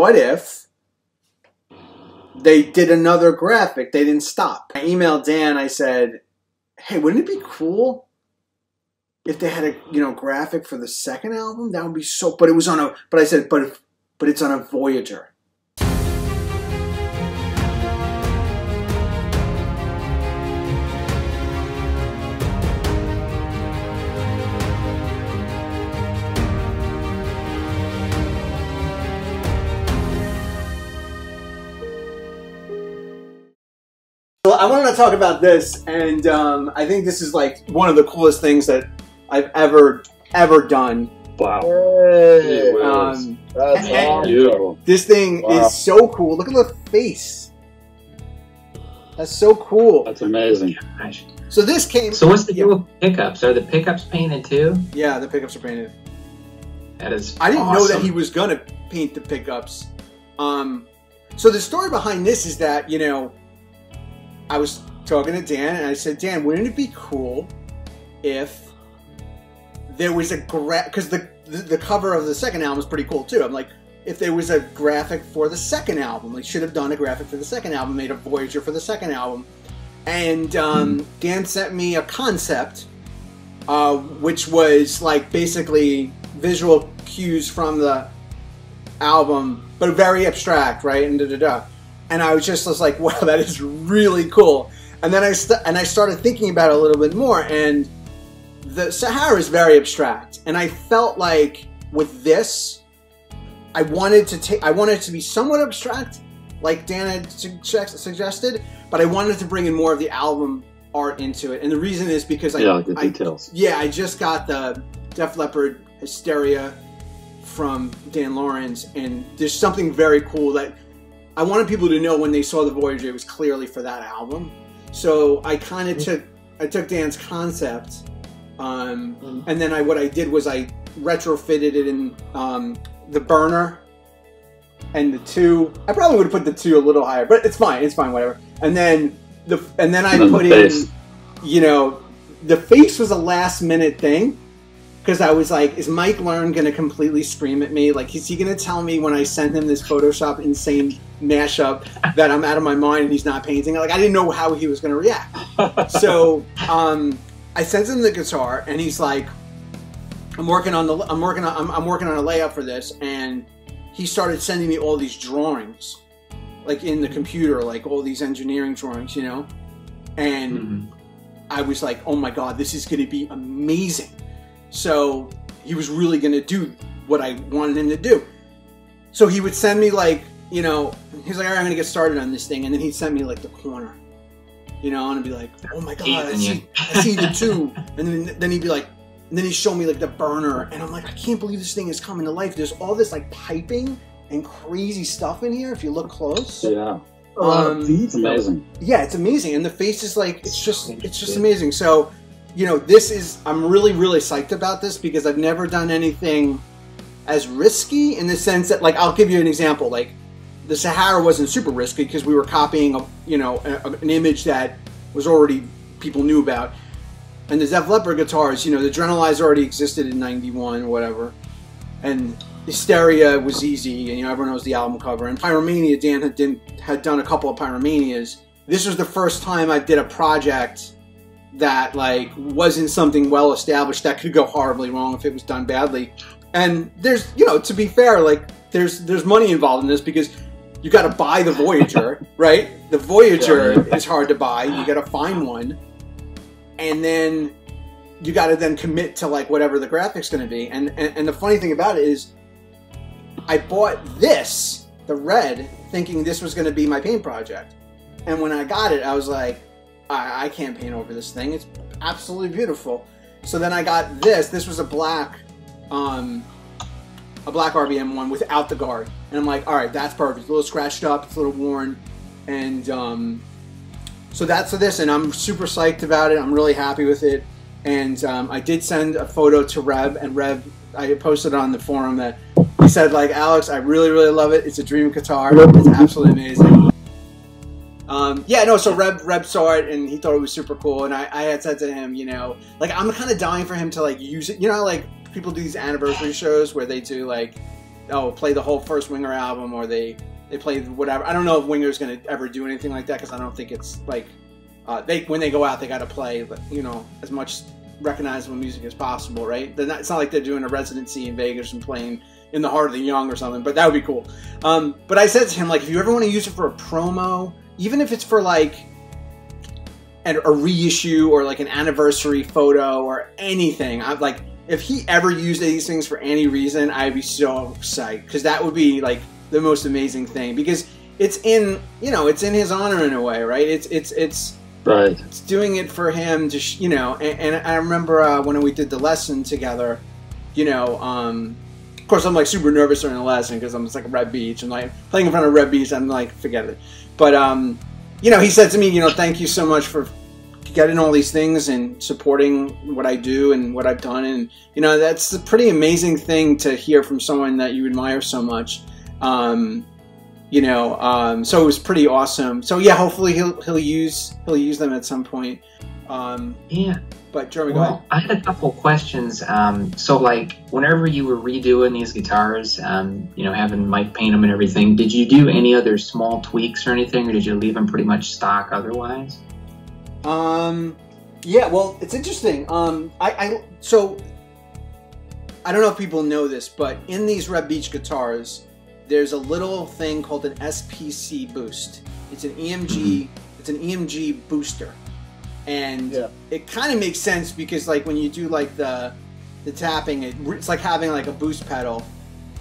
what if they did another graphic? They didn't stop. I emailed Dan. I said, hey, wouldn't it be cool if they had a graphic for the second album? That would be so. But it was on a. But I said, but it's on a Voyager. So I wanted to talk about this, and I think this is like one of the coolest things that I've ever done. Wow! Hey, that's beautiful. This thing is so cool. Look at the face. That's so cool. That's amazing. Gosh. So this came. So what's the deal with pickups? Are the pickups painted too? Yeah, the pickups are painted. That is. I didn't know that awesome. he was gonna paint the pickups. So the story behind this is that I was talking to Dan, and I said, Dan, wouldn't it be cool if there was a because the cover of the second album is pretty cool too. I'm like, if there was a graphic for the second album, they should have done a graphic for the second album, made a Voyager for the second album. And Dan sent me a concept, which was like basically visual cues from the album, but very abstract, right? And And I was like, wow, that is really cool. And then I started thinking about it a little bit more, and the Sahara is very abstract. And I felt like with this, I wanted it to be somewhat abstract, like Dan had suggested, but I wanted to bring in more of the album art into it. And the reason is because the details. I just got the Def Leppard Hysteria from Dan Lawrence, and there's something very cool that I wanted people to know when they saw the Voyager, it was clearly for that album. So I kind of took Dan's concept, and then what I did was I retrofitted it in the burner and the 2. I probably would have put the 2 a little higher, but it's fine, whatever. And then I put in, the face was a last minute thing. Because I was like, is Mike Learn going to completely scream at me? Like, is he going to tell me when I send him this Photoshop insane mashup that I'm out of my mind and he's not painting? Like, I didn't know how he was going to react. So I sent him the guitar, and he's like, I'm working on a layout for this, and he started sending me all these drawings, like in the computer, like all these engineering drawings, and I was like, oh my god, this is going to be amazing. So he was really going to do what I wanted him to do. So he would send me like, he's like, all right, I'm going to get started on this thing. And then he'd send me like the corner, and I'd be like, oh my God, I see the 2. And then he'd be like, and then he'd show me like the burner. And I'm like, I can't believe this thing is coming to life. There's all this like piping and crazy stuff in here if you look close. Yeah. It's amazing. Yeah, it's amazing. And the face is like, it's just amazing. So, this is, I'm really, really psyched about this because I've never done anything as risky in the sense that, like, I'll give you an example. Like, the Sahara wasn't super risky because we were copying, an image that was already, people knew about. And the Def Leppard guitars, the Adrenalize already existed in '91 or whatever. And Hysteria was easy, and, everyone knows the album cover. And Pyromania, Dan had done a couple of Pyromanias. This was the first time I did a project that like wasn't something well established that could go horribly wrong if it was done badly. And there's, to be fair, like there's money involved in this because you got to buy the Voyager, right? The Voyager is hard to buy. You got to find one, and then you got to then commit to like whatever the graphics going to be. And the funny thing about it is, I bought this, the red, thinking this was going to be my paint project, and when I got it, I was like, I can't paint over this thing. It's absolutely beautiful. So then I got this. This was a black RBM one without the guard. And I'm like, all right, that's perfect. It's a little scratched up. It's a little worn. And so that's for this. And I'm super psyched about it. I'm really happy with it. And I did send a photo to Reb. And Reb, I posted on the forum that he said, like, Alex, I really, really love it. It's a dream guitar. It's absolutely amazing. So Reb saw it and he thought it was super cool, and I had said to him, like, I'm kind of dying for him to like use it, like people do these anniversary shows where they do like play the whole first Winger album, or they play whatever. I don't know if Winger's going to ever do anything like that, because I don't think it's like when they go out, they got to play, you know, as much recognizable music as possible, right? It's not like they're doing a residency in Vegas and playing in the Heart of the Young or something, but that would be cool. But I said to him, like, if you ever want to use it for a promo, even if it's for like a reissue or like an anniversary photo or anything, I'm like, if he ever used these things for any reason, I'd be so psyched, because that would be like the most amazing thing, because it's in, you know, it's in his honor in a way, right? It's right. It's doing it for him to, you know, and I remember when we did the lesson together, you know, of course I'm like super nervous during the lesson because I'm just like Red Beach, and like playing in front of Red Beach, I'm like, forget it. But, you know, he said to me, you know, thank you so much for getting all these things and supporting what I do and what I've done. And, you know, that's a pretty amazing thing to hear from someone that you admire so much. You know, so it was pretty awesome. So yeah, hopefully he'll use them at some point. Yeah. But Jeremy, go ahead. I had a couple questions. So like, whenever you were redoing these guitars, you know, having Mike paint them and everything, did you do any other small tweaks or anything, or did you leave them pretty much stock otherwise? Yeah, well, it's interesting. So I don't know if people know this, but in these Red Beach guitars, there's a little thing called an SPC boost. It's an EMG. It's an EMG booster, and it kind of makes sense because, like, when you do like the tapping, it's like having like a boost pedal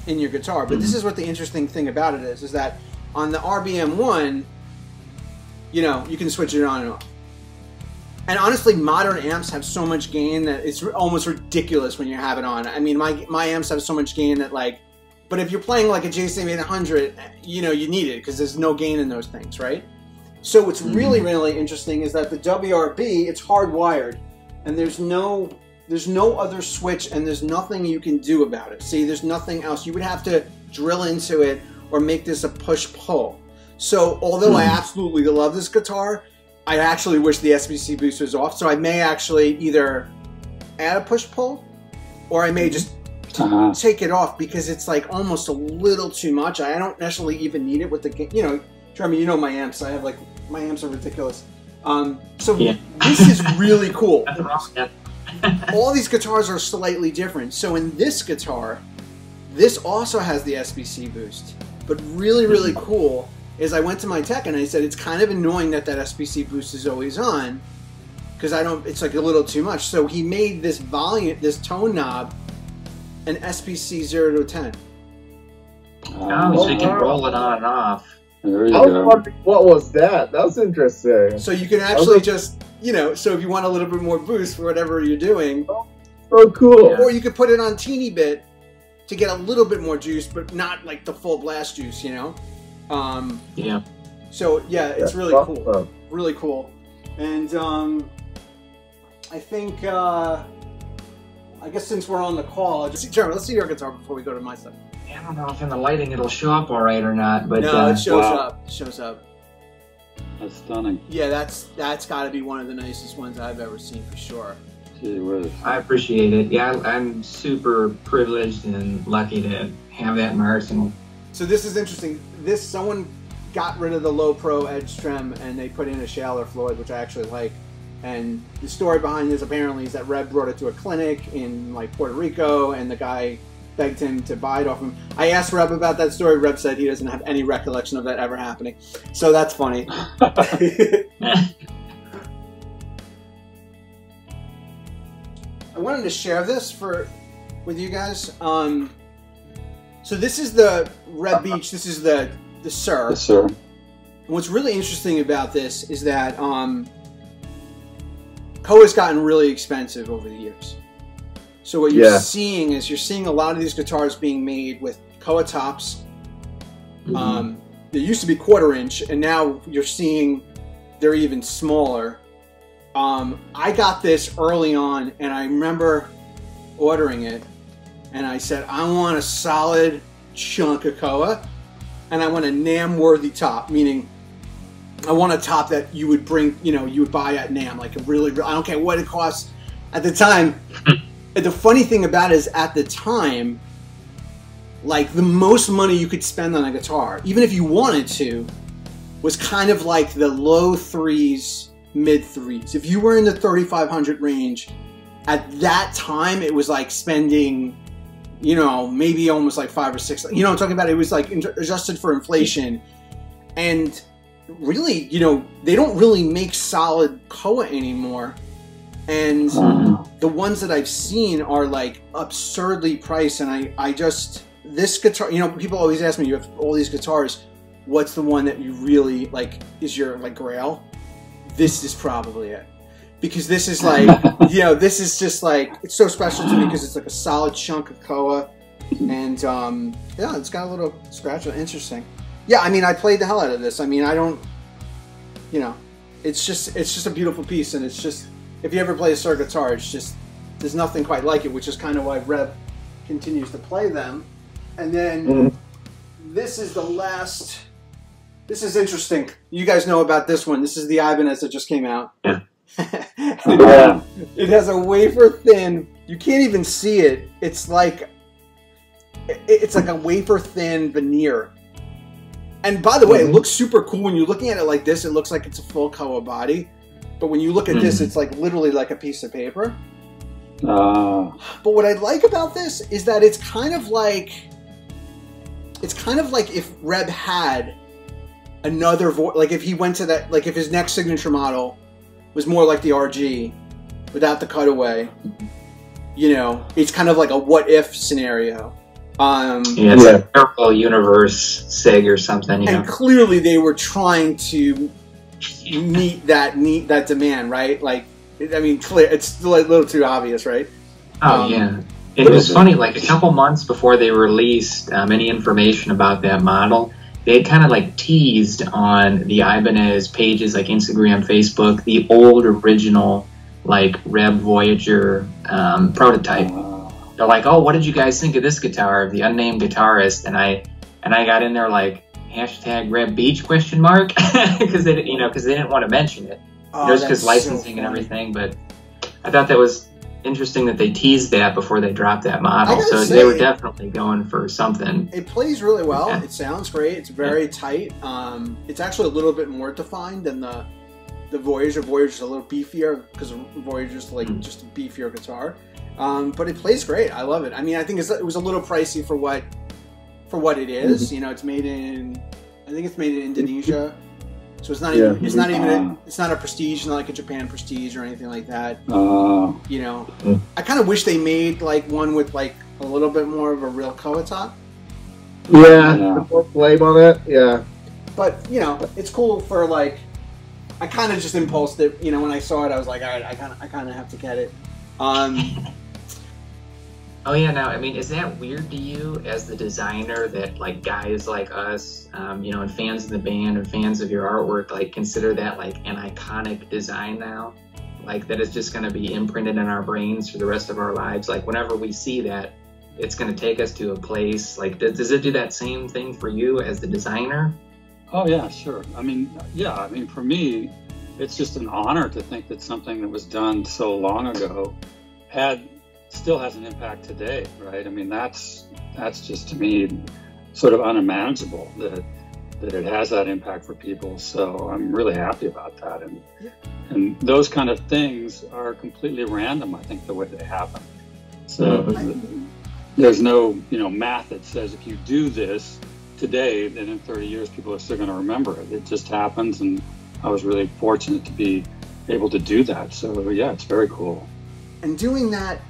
in your guitar. But this is what the interesting thing about it is that on the RBM1, you know, you can switch it on and off. And honestly, modern amps have so much gain that it's almost ridiculous when you have it on. I mean, my amps have so much gain that, like, but if you're playing like a JCM 800, you know, you need it because there's no gain in those things, right? So what's really, really interesting is that the WRB, it's hardwired, and there's no other switch, and there's nothing you can do about it. See, there's nothing else. You would have to drill into it or make this a push-pull. So although I absolutely love this guitar, I actually wish the SBC boost was off. So I may actually either add a push-pull, or I may just take it off, because it's like almost a little too much. I don't necessarily even need it with the, you know, Jeremy, you know my amps. I have like, my amps are ridiculous. So this is really cool. All these guitars are slightly different. So in this guitar, this also has the SBC boost. But really, really cool is I went to my tech and I said, it's kind of annoying that that SBC boost is always on, because it's like a little too much. So he made this volume, this tone knob, an SBC 0 to 10. So you can roll it on and off. There you go. What was that? That was interesting. So you can actually just, you know, so if you want a little bit more boost for whatever you're doing. So cool. Or you could put it on teeny bit to get a little bit more juice, but not like the full blast juice, you know? Yeah. So yeah, it's really cool. Really cool. And I think, I guess since we're on the call, Jeremy, let's see your guitar before we go to my stuff. I don't know if in the lighting it'll show up all right or not, but no, it shows up. It shows up. That's stunning. Yeah, that's got to be one of the nicest ones I've ever seen for sure. Gee whiz. I appreciate it. Yeah, I'm super privileged and lucky to have that in my arsenal. So this is interesting. Someone got rid of the low pro edge trim and they put in a shallower Floyd, which I actually like. And the story behind this apparently is that Red brought it to a clinic in like Puerto Rico, and the guy begged him to buy it off him. I asked Reb about that story. Reb said he doesn't have any recollection of that ever happening. So that's funny. I wanted to share this with you guys. So this is the Red Beach. This is the Sir. Yes, sir. And what's really interesting about this is that Koa's gotten really expensive over the years. So what you're seeing is you're seeing a lot of these guitars being made with Koa tops. They used to be 1/4 inch, and now you're seeing they're even smaller. I got this early on, and I remember ordering it, and I said, I want a solid chunk of Koa, and I want a NAMM-worthy top, meaning I want a top that you would bring, you know, you would buy at NAMM, like a really, I don't care what it costs at the time. The funny thing about it is, at the time, like the most money you could spend on a guitar, even if you wanted to, was kind of like the low threes, mid threes. If you were in the 3,500 range, at that time, it was like spending, you know, maybe almost like 5 or 6. You know what I'm talking about? It was like adjusted for inflation. And really, you know, they don't really make solid koa anymore. And the ones that I've seen are like absurdly priced. And I just, this guitar, you know, people always ask me, you have all these guitars, what's the one that you really like, is your like grail? This is probably it. Because this is like, you know, this is just like, it's so special to me because it's like a solid chunk of koa. And yeah, it's got a little scratch. Interesting. Yeah, I mean, I played the hell out of this. I mean, I don't, you know, it's just a beautiful piece. And it's just, if you ever play a Sir guitar, it's just, there's nothing quite like it, which is kind of why Reb continues to play them. And then this is the last, this is interesting. You guys know about this one. This is the Ibanez that just came out. Yeah. It has a wafer thin, you can't even see it. It's like a wafer thin veneer. And by the way, it looks super cool when you're looking at it like this. It looks like it's a full koa body. But when you look at this, it's like literally like a piece of paper. But what I like about this is that it's kind of like if Reb had another like if he went to that, like if his next signature model was more like the RG without the cutaway, you know, it's kind of like a what if scenario. Yeah, it's a parallel universe SIG or something, you know. And clearly they were trying to meet that demand, right? Like, I mean, clear, it's a little too obvious, right? Oh, yeah. It was funny, like a couple months before they released any information about that model, they had kind of like teased on the Ibanez pages, like Instagram, Facebook, the old original, like Reb Voyager prototype. They're like, oh, what did you guys think of this guitar, the unnamed guitarist? And I got in there like, hashtag Reb Beach question mark, because they didn't want to mention it. Oh, just because licensing and everything. But I thought that was interesting that they teased that before they dropped that model. So they were definitely going for something. It plays really well. Yeah. It sounds great. It's very tight. It's actually a little bit more defined than the Voyager. Voyager's a little beefier because Voyager's like just a beefier guitar. But it plays great. I love it. I mean, I think it was a little pricey for what it is. You know, it's made in, I think it's made in Indonesia. So it's not even, it's not a Prestige, not like a Japan Prestige or anything like that. You know, I kind of wish they made like one with like a little bit more of a real koa top. Yeah, more flame on it. Yeah, but you know, it's cool for like. I kind of just impulsed it. You know, when I saw it, I was like, all right, I kind of have to get it. Oh yeah, now, I mean, is that weird to you as the designer that like guys like us, you know, and fans of the band and fans of your artwork, like consider that like an iconic design now? Like that is just going to be imprinted in our brains for the rest of our lives? Like whenever we see that, it's going to take us to a place. Like, does it do that same thing for you as the designer? Oh yeah, sure. I mean, yeah, I mean, for me, it's just an honor to think that something that was done so long ago still has an impact today, right? I mean, that's just to me sort of unimaginable that it has that impact for people. So I'm really happy about that. And those kind of things are completely random, I think, the way they happen. So there's no, you know, math that says if you do this today, then in 30 years people are still going to remember it. It just happens, and I was really fortunate to be able to do that. So yeah, it's very cool. And doing that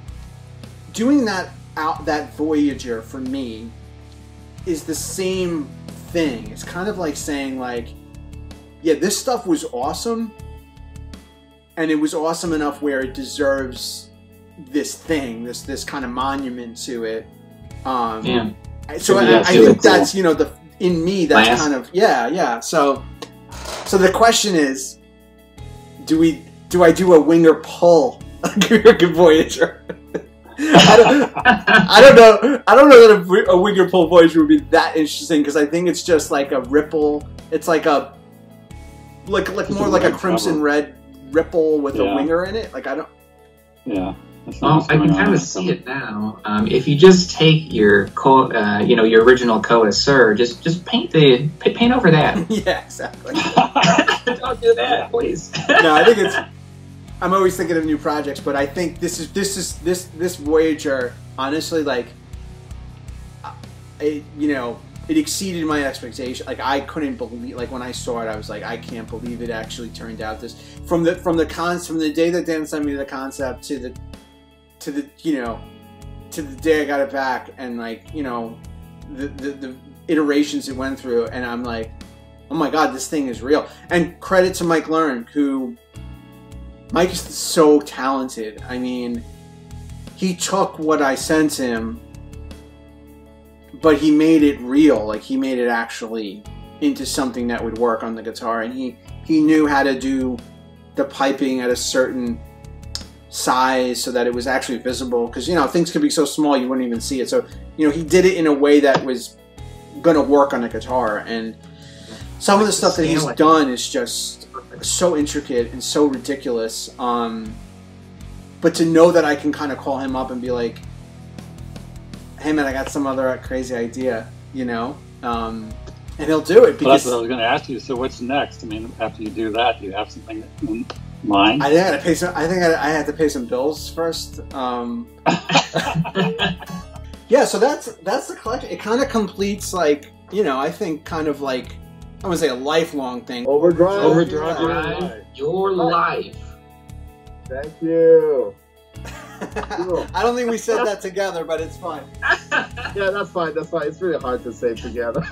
Voyager for me is the same thing. It's kind of like saying like, yeah, this stuff was awesome, and it was awesome enough where it deserves this thing, this kind of monument to it. Yeah. So I think that's, you know, in me that's kind of yeah. So the question is, do I do a wing or pull Voyager? I don't know. I don't know that a wing or pull Voyager would be that interesting, because I think it's just like a ripple. It's like a more like a crimson red ripple with a winger in it. Like I don't. Yeah. Well, I can kind of see it now. If you just take your your original Koa Sur, just paint over that. Yeah, exactly. Don't do that, please. No, I think it's. I'm always thinking of new projects, but I think this Voyager, honestly, like, it exceeded my expectation. Like, I couldn't believe, like, when I saw it, I was like, I can't believe it actually turned out this. From the day that Dan sent me the concept to the day I got it back, and like, the iterations it went through, and I'm like, oh my god, this thing is real. And credit to Mike Learn, Mike is so talented. I mean, he took what I sent him, but he made it real. Like, he made it actually into something that would work on the guitar, and he knew how to do the piping at a certain size so that it was actually visible, because things could be so small you wouldn't even see it. So he did it in a way that was gonna work on a guitar, and some of the stuff that he's done is just so intricate and so ridiculous. But to know that I can kind of call him up and be like, hey man, I got some other crazy idea, and he'll do it. Because that's what I was going to ask you. So what's next? I mean, after you do that, do you have something in mind? I think I had to pay some bills first. Yeah, so that's the collection. It kind of completes, like, I think kind of like, I wouldn't say a lifelong thing. Overdrive your life. Thank you. I don't think we said that together, but it's fine. Yeah, that's fine. It's really hard to say together.